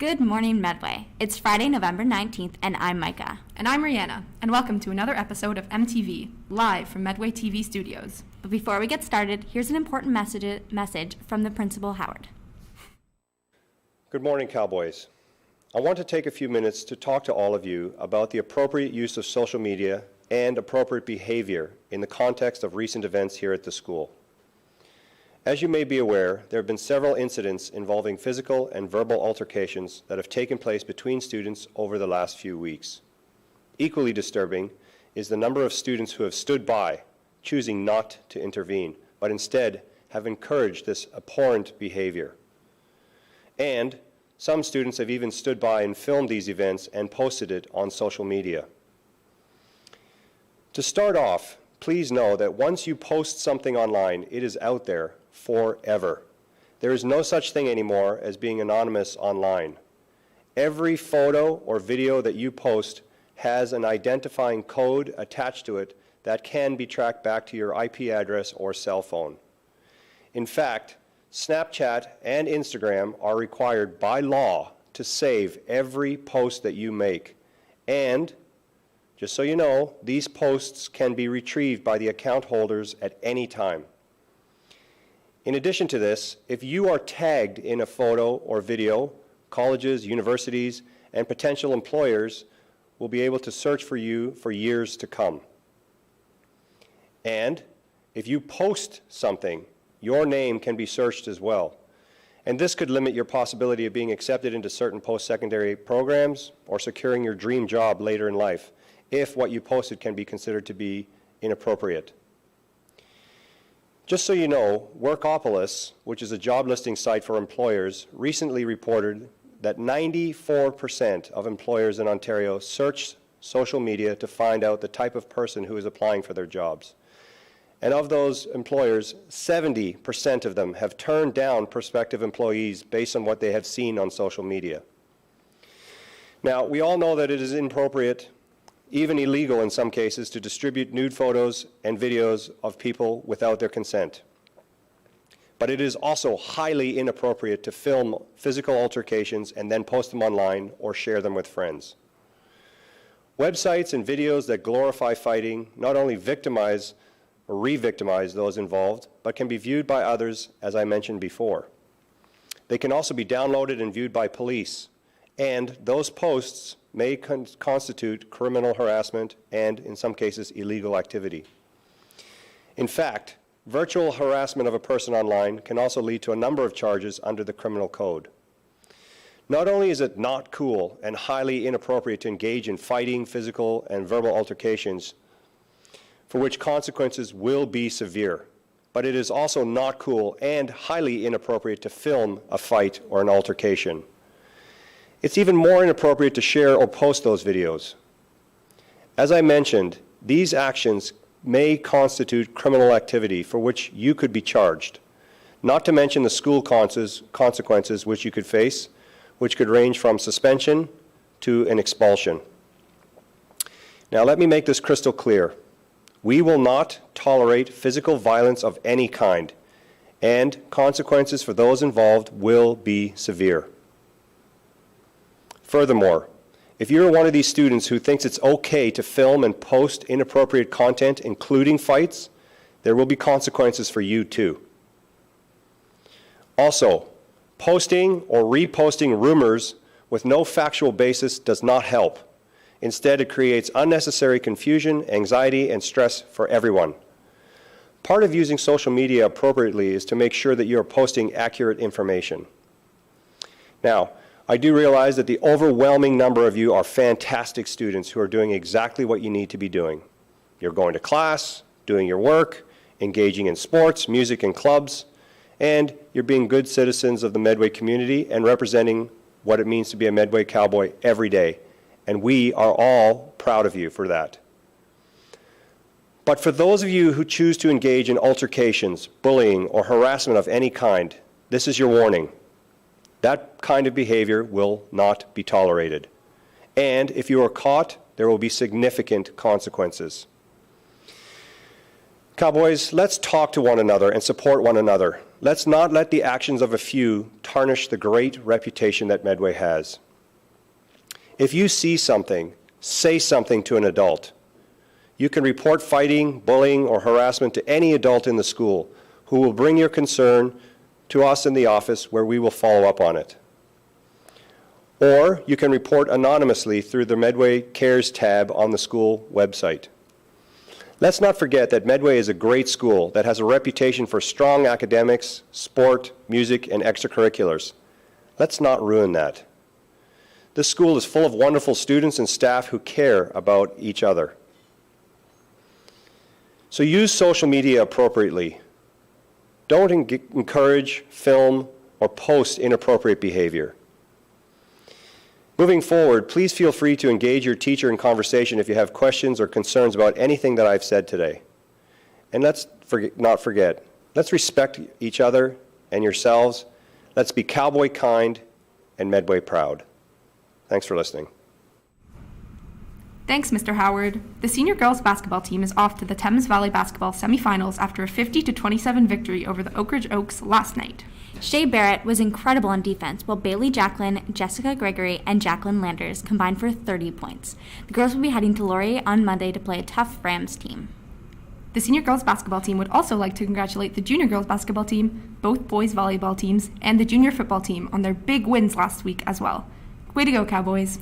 Good morning, Medway. It's Friday, November 19th, and I'm Mycah. And I'm Rihanna, and welcome to another episode of MTV, live from MedwayTV studios. But before we get started, here's an important message from the Principal, Howard. Good morning, Cowboys. I want to take a few minutes to talk to all of you about the appropriate use of social media and appropriate behavior in the context of recent events here at the school. As you may be aware, there have been several incidents involving physical and verbal altercations that have taken place between students over the last few weeks. Equally disturbing is the number of students who have stood by, choosing not to intervene, but instead have encouraged this abhorrent behavior. And some students have even stood by and filmed these events and posted it on social media. To start off, please know that once you post something online, it is out there forever. There is no such thing anymore as being anonymous online. Every photo or video that you post has an identifying code attached to it that can be tracked back to your IP address or cell phone. In fact, Snapchat and Instagram are required by law to save every post that you make. And, just so you know, these posts can be retrieved by the account holders at any time. In addition to this, if you are tagged in a photo or video, colleges, universities, and potential employers will be able to search for you for years to come. And if you post something, your name can be searched as well. And this could limit your possibility of being accepted into certain post-secondary programs or securing your dream job later in life, if what you posted can be considered to be inappropriate. Just so you know, Workopolis, which is a job listing site for employers, recently reported that 94% of employers in Ontario search social media to find out the type of person who is applying for their jobs. And of those employers, 70% of them have turned down prospective employees based on what they have seen on social media. Now, we all know that it is inappropriate, even illegal in some cases, to distribute nude photos and videos of people without their consent. But it is also highly inappropriate to film physical altercations and then post them online or share them with friends. Websites and videos that glorify fighting not only victimize or re-victimize those involved, but can be viewed by others, as I mentioned before. They can also be downloaded and viewed by police, and those posts may constitute criminal harassment and, in some cases, illegal activity. In fact, virtual harassment of a person online can also lead to a number of charges under the criminal code. Not only is it not cool and highly inappropriate to engage in fighting, physical, and verbal altercations, for which consequences will be severe, but it is also not cool and highly inappropriate to film a fight or an altercation. It's even more inappropriate to share or post those videos. As I mentioned, these actions may constitute criminal activity for which you could be charged, not to mention the school consequences which you could face, which could range from suspension to an expulsion. Now, let me make this crystal clear. We will not tolerate physical violence of any kind, and consequences for those involved will be severe. Furthermore, if you're one of these students who thinks it's okay to film and post inappropriate content, including fights, there will be consequences for you too. Also, posting or reposting rumors with no factual basis does not help. Instead, it creates unnecessary confusion, anxiety, and stress for everyone. Part of using social media appropriately is to make sure that you are posting accurate information. Now, I do realize that the overwhelming number of you are fantastic students who are doing exactly what you need to be doing. You're going to class, doing your work, engaging in sports, music, and clubs, and you're being good citizens of the Medway community and representing what it means to be a Medway Cowboy every day. And we are all proud of you for that. But for those of you who choose to engage in altercations, bullying, or harassment of any kind, this is your warning. That kind of behavior will not be tolerated. And if you are caught, there will be significant consequences. Cowboys, let's talk to one another and support one another. Let's not let the actions of a few tarnish the great reputation that Medway has. If you see something, say something to an adult. You can report fighting, bullying, or harassment to any adult in the school who will bring your concern to us in the office where we will follow up on it. Or you can report anonymously through the Medway Cares tab on the school website. Let's not forget that Medway is a great school that has a reputation for strong academics, sport, music, and extracurriculars. Let's not ruin that. This school is full of wonderful students and staff who care about each other. So use social media appropriately. Don't encourage, film, or post inappropriate behavior. Moving forward, please feel free to engage your teacher in conversation if you have questions or concerns about anything that I've said today. And let's not forget, let's respect each other and yourselves. Let's be Cowboy kind and Medway proud. Thanks for listening. Thanks, Mr. Howard. The senior girls basketball team is off to the Thames Valley basketball semifinals after a 50-27 victory over the Oak Ridge Oaks last night. Shea Barrett was incredible on defense, while Bailey Jacqueline, Jessica Gregory, and Jacqueline Landers combined for 30 points. The girls will be heading to Laurier on Monday to play a tough Rams team. The senior girls basketball team would also like to congratulate the junior girls basketball team, both boys volleyball teams, and the junior football team on their big wins last week as well. Way to go, Cowboys.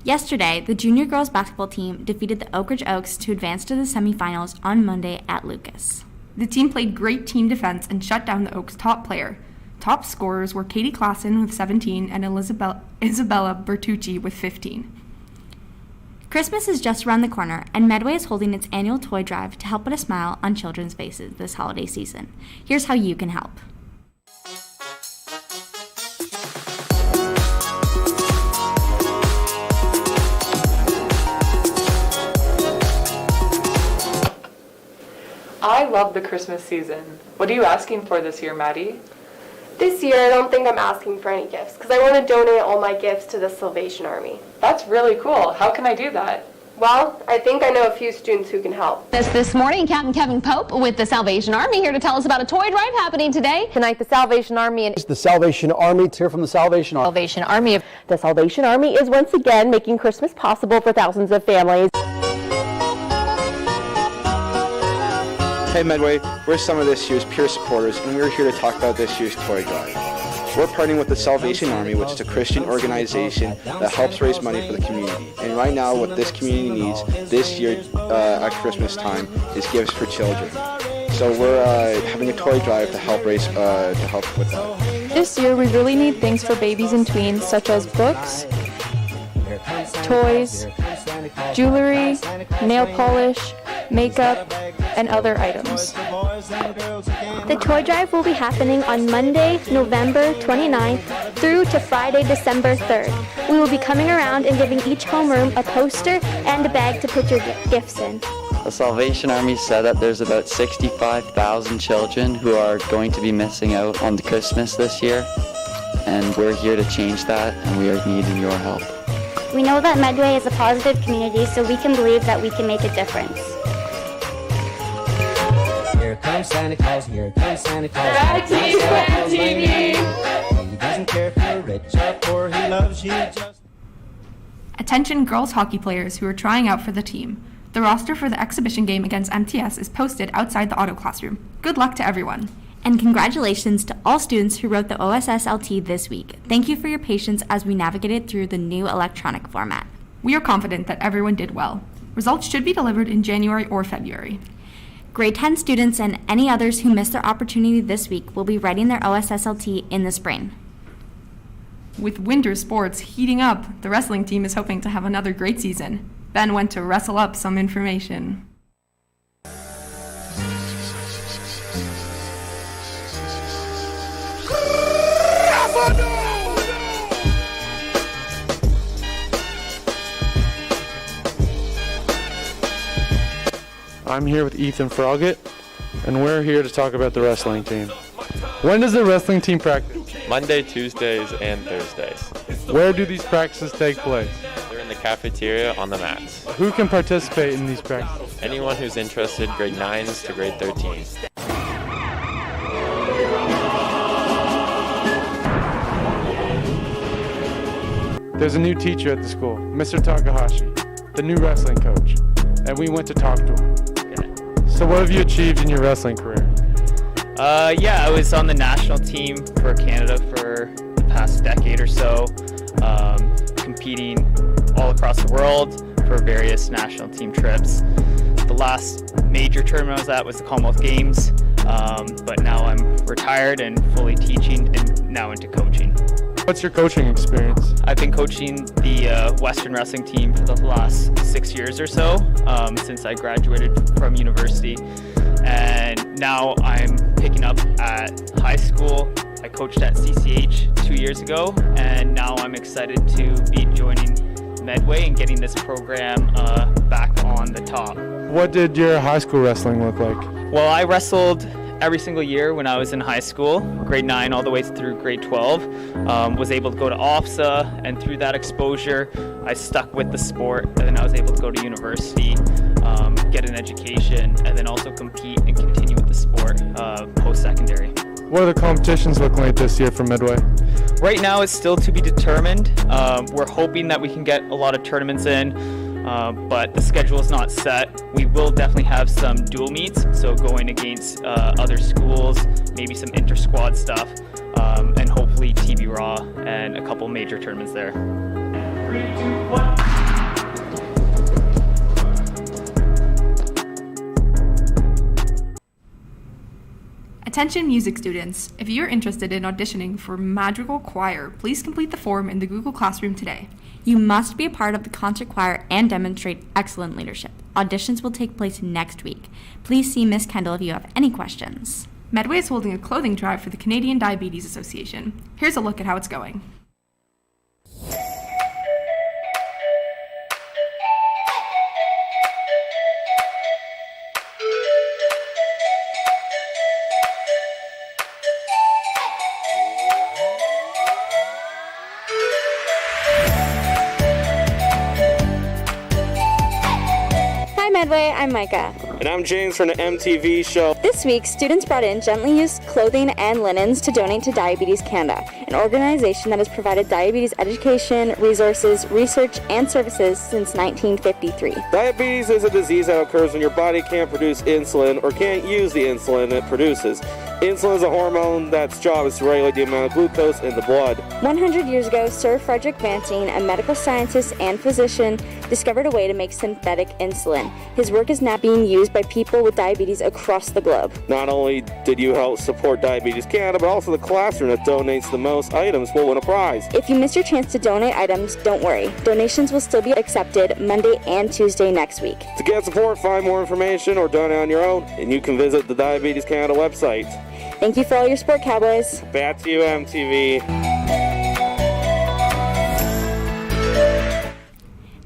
Yesterday, the junior girls basketball team defeated the Oak Ridge Oaks to advance to the semifinals on Monday at Lucas. The team played great team defense and shut down the Oaks' top player. Top scorers were Katie Klassen with 17 and Isabella Bertucci with 15. Christmas is just around the corner, and Medway is holding its annual toy drive to help put a smile on children's faces this holiday season. Here's how you can help. I love the Christmas season. What are you asking for this year, Maddie? This year, I don't think I'm asking for any gifts because I want to donate all my gifts to the Salvation Army. That's really cool. How can I do that? Well, I think I know a few students who can help. This morning, Captain Kevin Pope with the Salvation Army here to tell us about a toy drive happening today. Tonight, the Salvation Army and the Salvation Army. Let's hear from the Salvation Army. Salvation Army. The Salvation Army is once again making Christmas possible for thousands of families. Hey Medway, we're some of this year's peer supporters, and we're here to talk about this year's toy drive. We're partnering with the Salvation Army, which is a Christian organization that helps raise money for the community. And right now, what this community needs this year at Christmas time is gifts for children. So we're having a toy drive to help with that. This year, we really need things for babies and tweens, such as books, toys, jewelry, nail polish, makeup, and other items. The toy drive will be happening on Monday, November 29th through to Friday, December 3rd. We will be coming around and giving each homeroom a poster and a bag to put your gifts in. The Salvation Army said that there's about 65,000 children who are going to be missing out on Christmas this year, and we're here to change that, and we are needing your help. We know that Medway is a positive community, so we can believe that we can make a difference. Here comes Santa Claus, here comes Santa Claus. Back to you, MTV. He doesn't care if you're rich or poor, he loves you just... Attention girls hockey players who are trying out for the team. The roster for the exhibition game against MTS is posted outside the auto classroom. Good luck to everyone. And congratulations to all students who wrote the OSSLT this week. Thank you for your patience as we navigated through the new electronic format. We are confident that everyone did well. Results should be delivered in January or February. Grade 10 students and any others who missed their opportunity this week will be writing their OSSLT in the spring. With winter sports heating up, the wrestling team is hoping to have another great season. Ben went to wrestle up some information. I'm here with Ethan Froggett, and we're here to talk about the wrestling team. When does the wrestling team practice? Monday, Tuesdays, and Thursdays. Where do these practices take place? They're in the cafeteria on the mats. Who can participate in these practices? Anyone who's interested, grade 9s to grade 13s. There's a new teacher at the school, Mr. Takahashi, the new wrestling coach, and we went to talk to him. Okay. So what have you achieved in your wrestling career? I was on the national team for Canada for the past decade or so, competing all across the world for various national team trips. The last major tournament I was at was the Commonwealth Games, but now I'm retired and fully teaching and now into coaching. What's your coaching experience? I've been coaching the Western wrestling team for the last 6 years or so, since I graduated from university. And now I'm picking up at high school. I coached at CCH 2 years ago, and now I'm excited to be joining Medway and getting this program back on the top. What did your high school wrestling look like? Well, I wrestled every single year when I was in high school, grade 9 all the way through grade 12. Was able to go to OFSA, and through that exposure, I stuck with the sport, and then I was able to go to university, get an education, and then also compete and continue with the sport post-secondary. What are the competitions looking like this year for Medway? Right now, it's still to be determined. We're hoping that we can get a lot of tournaments in, but the schedule is not set. We will definitely have some dual meets, so going against other schools, maybe some inter-squad stuff, and hopefully TV Raw and a couple major tournaments there. 3, 2, 1. Attention music students, if you're interested in auditioning for Madrigal Choir, please complete the form in the Google Classroom today. You must be a part of the concert choir and demonstrate excellent leadership. Auditions will take place next week. Please see Miss Kendall if you have any questions. Medway is holding a clothing drive for the Canadian Diabetes Association. Here's a look at how it's going. Medway, I'm Mycah. And I'm James from the MTV show. This week, students brought in gently used clothing and linens to donate to Diabetes Canada, an organization that has provided diabetes education, resources, research, and services since 1953. Diabetes is a disease that occurs when your body can't produce insulin or can't use the insulin it produces. Insulin is a hormone that's job is to regulate the amount of glucose in the blood. 100 years ago, Sir Frederick Banting, a medical scientist and physician, discovered a way to make synthetic insulin. His work is now being used by people with diabetes across the globe. Not only did you help support Diabetes Canada, but also the classroom that donates the most items will win a prize. If you miss your chance to donate items, don't worry. Donations will still be accepted Monday and Tuesday next week. To get support, find more information, or donate on your own, and you can visit the Diabetes Canada website. Thank you for all your support, Cowboys. Back to you, MTV.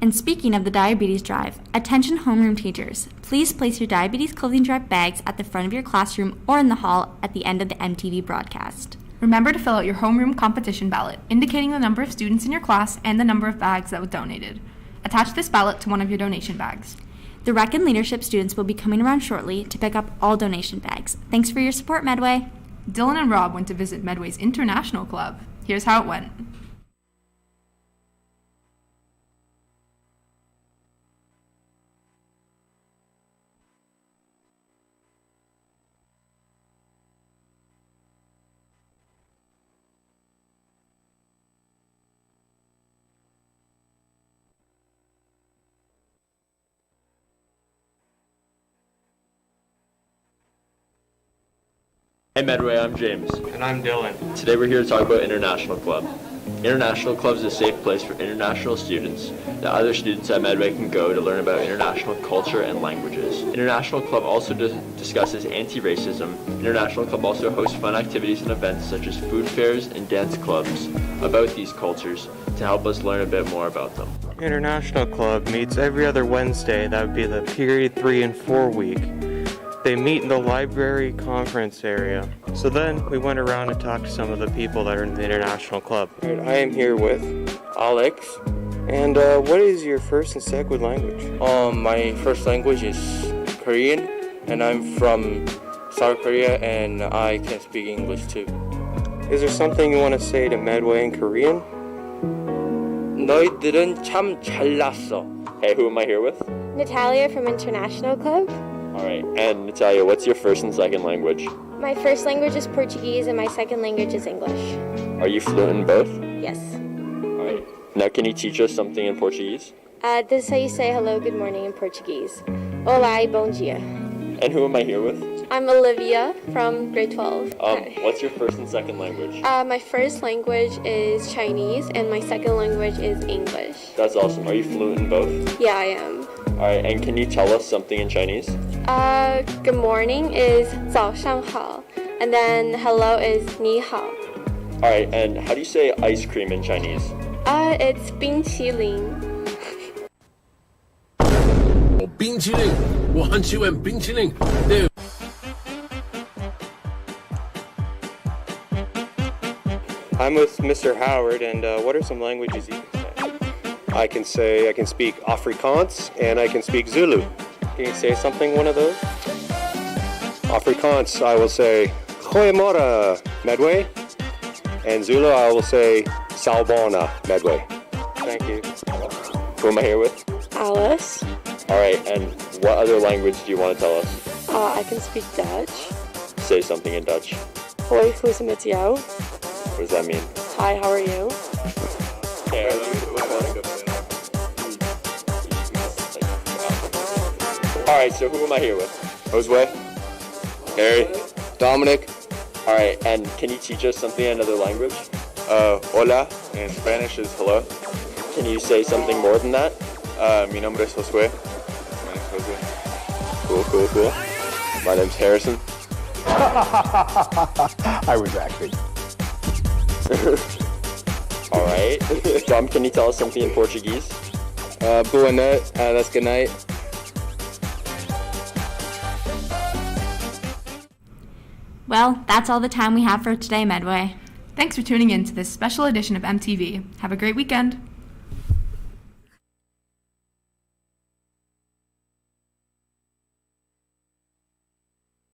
And speaking of the diabetes drive, attention homeroom teachers, please place your diabetes clothing drive bags at the front of your classroom or in the hall at the end of the MTV broadcast. Remember to fill out your homeroom competition ballot, indicating the number of students in your class and the number of bags that were donated. Attach this ballot to one of your donation bags. The Rec and Leadership students will be coming around shortly to pick up all donation bags. Thanks for your support, Medway. Dylan and Rob went to visit Medway's International Club. Here's how it went. Hey Medway, I'm James. And I'm Dylan. Today we're here to talk about International Club. International Club is a safe place for international students that other students at Medway can go to learn about international culture and languages. International Club also discusses anti-racism. International Club also hosts fun activities and events such as food fairs and dance clubs about these cultures to help us learn a bit more about them. International Club meets every other Wednesday. That would be the period 3 and 4 week. They meet in the library conference area. So then we went around and talked to some of the people that are in the International Club. I am here with Alex And what is your first and second language? My first language is Korean, and I'm from South Korea, and I can speak English too. Is there something you want to say to Medway in Korean? 너희들은 참 잘났어. Hey, who am I here with? Natalia from International Club. Alright, and Natalia, what's your first and second language? My first language is Portuguese and my second language is English. Are you fluent in both? Yes. Alright. Now, can you teach us something in Portuguese? This is how you say hello, good morning in Portuguese. Olá e bom dia. And who am I here with? I'm Olivia from grade 12. What's your first and second language? My first language is Chinese and my second language is English. That's awesome. Are you fluent in both? Yeah, I am. Alright, and can you tell us something in Chinese? Good morning is 早上好, and then hello is 你好. Alright, and how do you say ice cream in Chinese? It's 冰淇淋. 冰淇淋，我很喜欢冰淇淋。对。I'm with Mr. Howard, and what are some languages you can say? I can speak Afrikaans and I can speak Zulu. Can you say something, one of those? Afrikaans, I will say Goeiemorgen, Medway. And Zulu, I will say Sawubona, Medway. Thank you. Who am I here with? Alice. Alright, and what other language do you want to tell us? I can speak Dutch. Say something in Dutch. Hoi, hoe is het met jou? What does that mean? Hi, how are you? Alright, so who am I here with? Josue, Harry, Dominic. Alright, and can you teach us something in another language? Hola, in Spanish is hello. Can you say something more than that? Mi nombre es Josue. Cool. My name's Harrison. I was acting. Alright. Dom, can you tell us something in Portuguese? Boa noite, that's good night. Well, that's all the time we have for today, Medway. Thanks for tuning in to this special edition of MTV. Have a great weekend.